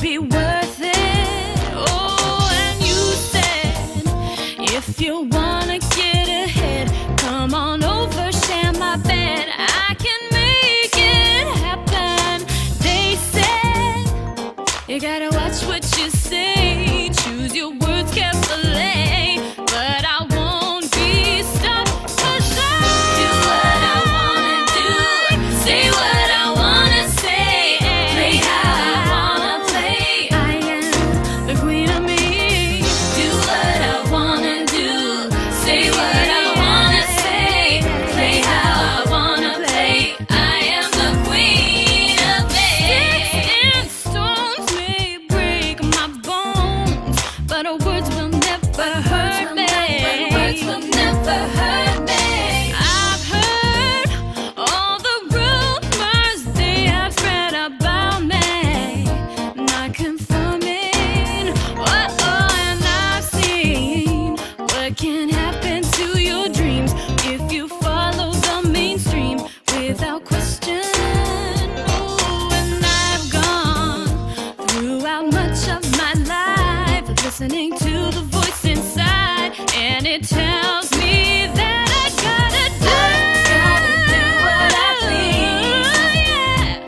be worth it. Oh, and you said, if you wanna get ahead, come on over, share my bed. I can make it happen. They said, you gotta watch what you say, choose your words carefully. But I won't be stopped, 'cause I do what I wanna do, say what I wanna say, play how I wanna play. I am the queen of me. Do what I wanna do, say what I wanna say, play how I wanna play. I am the queen of me. Sticks and stones may break my bones, but our words will never hurt me. Words will never hurt me. I've heard all the rumors they have spread about me, not confirming. And I've seen what can happen to your dreams if you follow the mainstream without question. Oh, and I've gone throughout much of my life listening to the voice inside, and it tells me that I gotta do what I please. Yeah.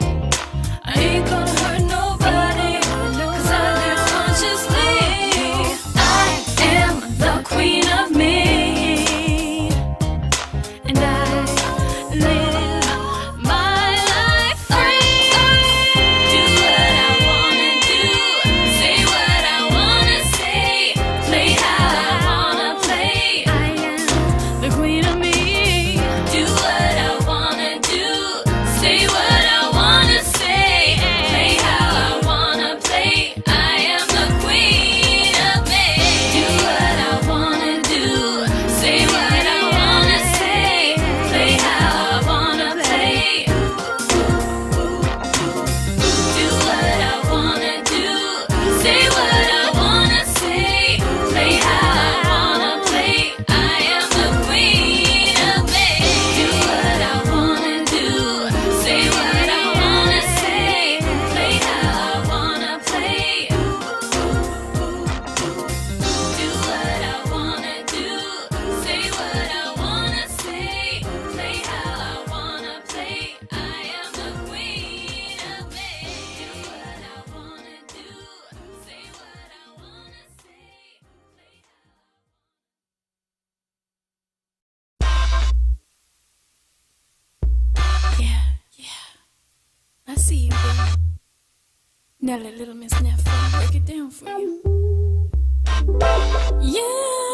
I ain't gonna hurt nobody, 'cause I live consciously. I am the queen of me, and I live my life free. Do what I wanna do, say what I wanna say, play how I wanna play. I am the queen of me. Do what I wanna do, say what I wanna say, play how I wanna play. I am the queen of me. Do what I wanna do, say what I wanna say, play how I wanna play. Do what I wanna do, say what I wanna say, play how I wanna play. I am the queen of me. Do what I wanna do, say what I wanna say, play how I wanna play. Do what I wanna do, say what I wanna say, play how I wanna play. I am the queen of me. Do what I wanna do, say what I wanna say, play how. Yeah, I see you, baby. Now let little Miss Neff break it down for you. Yeah.